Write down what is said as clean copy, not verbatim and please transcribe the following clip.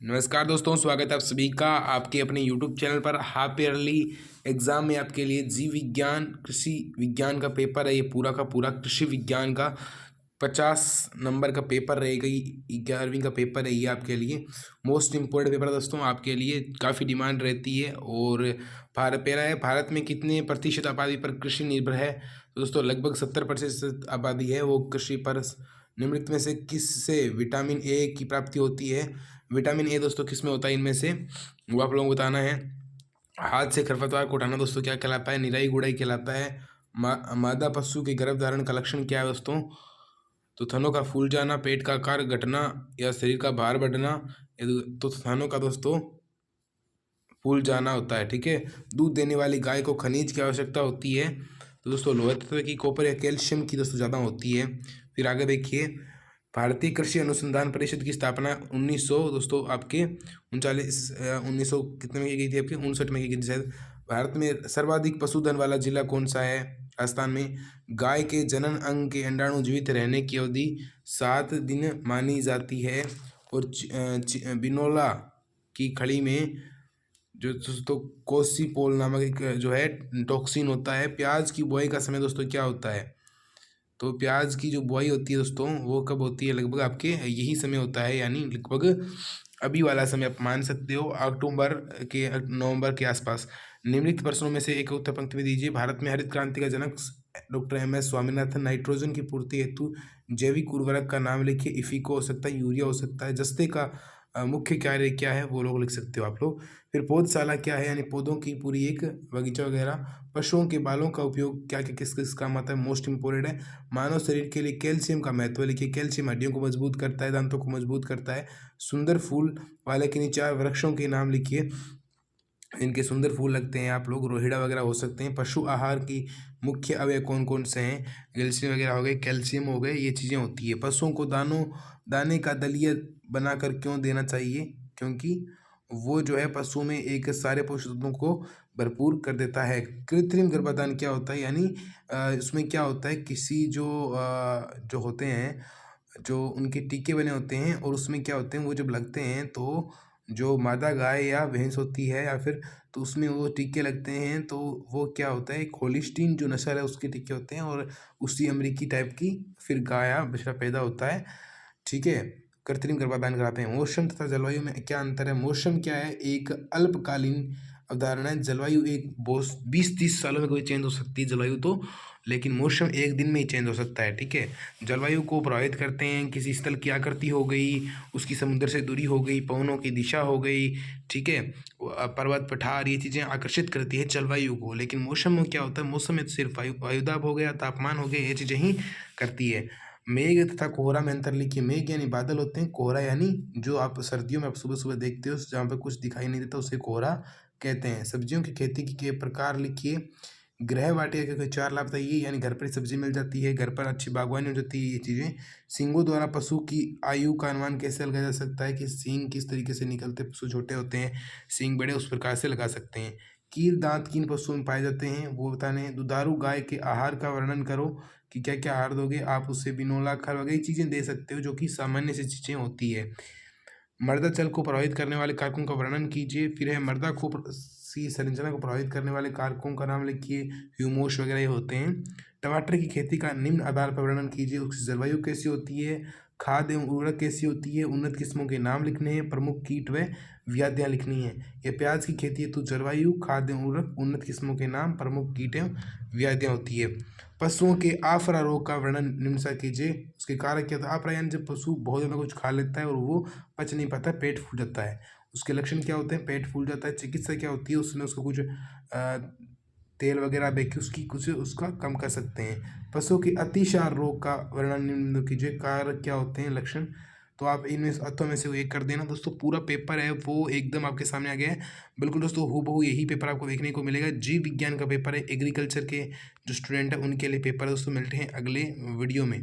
नमस्कार दोस्तों, स्वागत है आप सभी का आपके अपने यूट्यूब चैनल पर। हाफ ईयरली एग्ज़ाम में आपके लिए जीव विज्ञान कृषि विज्ञान का पेपर है। ये पूरा का पूरा कृषि विज्ञान का 50 नंबर का पेपर रहेगा। 11वीं का पेपर है ये आपके लिए मोस्ट इम्पोर्टेंट पेपर है दोस्तों। आपके लिए काफ़ी डिमांड रहती है। और भारत पहला है, भारत में कितने प्रतिशत आबादी पर कृषि निर्भर है? तो दोस्तों लगभग 70% आबादी है वो कृषि पर। निम्नलिखित में से किस से विटामिन ए की प्राप्ति होती है? विटामिन ए दोस्तों किस में होता है इनमें से, वो आप लोगों को बताना है। हाथ से खरपतवार को उठाना दोस्तों क्या कहलाता है? निराई गुड़ाई कहलाता है। मादा पशु के गर्भ धारण का लक्षण क्या है दोस्तों? तो थनों का फूल जाना, पेट का आकार घटना या शरीर का भार बढ़ना। तो थनों का दोस्तों फूल जाना होता है। ठीक है। दूध देने वाली गाय को खनिज की आवश्यकता होती है। तो दोस्तों लोह तत्व की, कॉपर या कैल्शियम की दोस्तों ज़्यादा होती है। फिर आगे देखिए, भारतीय कृषि अनुसंधान परिषद की स्थापना 1900 दोस्तों आपके 1900 कितने में की गई थी? आपके 59 में की गई थी शायद। भारत में सर्वाधिक पशुधन वाला जिला कौन सा है? राजस्थान में। गाय के जनन अंग के अंडाणु जीवित रहने की अवधि 7 दिन मानी जाती है। और बिनोला की खड़ी में जो दोस्तों कोसीपोल नामक एक जो है टॉक्सिन होता है। प्याज की बुआई का समय दोस्तों क्या होता है? तो प्याज की जो बुआई होती है दोस्तों वो कब होती है? लगभग आपके यही समय होता है, यानी लगभग अभी वाला समय आप मान सकते हो, अक्टूबर के नवंबर के आसपास। निम्नलिखित प्रश्नों में से एक उत्तर पंक्ति में दीजिए। भारत में हरित क्रांति का जनक डॉक्टर एम.एस. स्वामीनाथन। नाइट्रोजन की पूर्ति हेतु जैविक उर्वरक का नाम लिखिए। इफिको हो सकता है, यूरिया हो सकता है। जस्ते का मुख्य कार्य क्या है? वो लोग लिख सकते हो आप लोग। फिर पौधशाला क्या है? यानी पौधों की पूरी एक बगीचा वगैरह। पशुओं के बालों का उपयोग क्या क्या किस किस काम आता है? मोस्ट इंपोर्टेंट है। मानव शरीर के लिए कैल्शियम का महत्व लिखिए। कैल्शियम हड्डियों को मजबूत करता है, दांतों को मजबूत करता है। सुंदर फूल वाले किन्हीं 4 वृक्षों के नाम लिखिए इनके सुंदर फूल लगते हैं। आप लोग रोहिड़ा वगैरह हो सकते हैं। पशु आहार की मुख्य अवयव कौन कौन से हैं? कैल्शियम वगैरह हो गए, कैल्शियम हो गए, ये चीज़ें होती है। पशुओं को दाने का दलिया बनाकर क्यों देना चाहिए? क्योंकि वो जो है पशु में एक सारे पोषक तत्वों को भरपूर कर देता है। कृत्रिम गर्भाधान क्या होता है? यानी इसमें क्या होता है, किसी जो होते हैं, जो उनके टीके बने होते हैं और उसमें क्या होते हैं, वो जब लगते हैं तो जो मादा गाय या भैंस होती है या फिर, तो उसमें वो टीके लगते हैं। तो वो क्या होता है, होलिस्टीन जो नस्ल है उसके टीके होते हैं और उसी अमेरिकी टाइप की फिर गाय या बछड़ा पैदा होता है। ठीक है। कृत्रिम गर्भाधान कराते हैं। मौसम तथा जलवायु में क्या अंतर है? मौसम क्या है? एक अल्पकालीन अवधारणा है। जलवायु एक 20-30 सालों में कोई चेंज हो सकती है जलवायु तो, लेकिन मौसम एक दिन में ही चेंज हो सकता है। ठीक है। जलवायु को प्रभावित करते हैं किसी स्थल की आकृति हो गई, उसकी समुद्र से दूरी हो गई, पवनों की दिशा हो गई। ठीक है। पर्वत पठार, ये चीज़ें आकर्षित करती है जलवायु को। लेकिन मौसम में क्या होता है? मौसम में तो सिर्फ वायुदाब हो गया, तापमान हो गया, ये चीज़ें ही करती है। मेघ तथा कोहरा में अंतर लिखिए। मेघ यानी बादल होते हैं, कोहरा यानी जो आप सर्दियों में आप सुबह सुबह देखते हो जहाँ पे कुछ दिखाई नहीं देता उसे कोहरा कहते हैं। सब्जियों की खेती के प्रकार लिखिए। गृह वाटिका के 4 लाभ बताइए। यानी घर पर ही सब्जी मिल जाती है, घर पर अच्छी बागवानी हो जाती है, ये चीज़ें। सींगों द्वारा पशु की आयु का अनुमान कैसे लगाया जा सकता है? कि सींग किस तरीके से निकलते, पशु छोटे होते हैं, सींग बड़े, उस प्रकार से लगा सकते हैं। कील दांत किन पशुओं में पाए जाते हैं? वो बताने हैं। दुधारू गाय के आहार का वर्णन करो कि क्या क्या आहार दोगे आप उसे? बिनोला, खल वगैरह चीज़ें दे सकते हो जो कि सामान्य सी चीज़ें होती है। मृदा जल को प्रभावित करने वाले कारकों का वर्णन कीजिए। फिर है मृदा को की संरचना को प्रभावित करने वाले कारकों का नाम लिखिए। ह्यूमस वगैरह ये होते हैं। टमाटर की खेती का निम्न आधार पर वर्णन कीजिए। उसकी जलवायु कैसी होती है? खाद एवं उर्वरक कैसी होती है? उन्नत किस्मों के नाम लिखने हैं। प्रमुख कीट व व्याधियाँ लिखनी है। ये प्याज की खेती है तो जलवायु, खाद एवं उर्वरक, उन्नत किस्मों के नाम, प्रमुख कीट एवं व्याधियाँ होती है। पशुओं के आफरा रोग का वर्णन निम्न से कीजिए। उसके कारक क्या था? आफरा यानी जब पशु बहुत ज़्यादा कुछ खा लेता है और वो पच नहीं पाता, पेट फूल जाता है, उसके लक्षण क्या होते हैं? पेट फूल जाता है। चिकित्सा क्या होती है? उसमें उसको कुछ तेल वगैरह दे के उसकी कुछ उसका कम कर सकते हैं। पशुओं की अतिसार रोग का वर्णन निम्न कीजिए। कारक क्या होते हैं, लक्षण? तो आप इनमें अतों में से एक कर देना दोस्तों। पूरा पेपर है वो एकदम आपके सामने आ गया है। बिल्कुल दोस्तों हूबहू यही पेपर आपको देखने को मिलेगा। जीव विज्ञान का पेपर है, एग्रीकल्चर के जो स्टूडेंट है उनके लिए पेपर है दोस्तों। मिलते हैं अगले वीडियो में।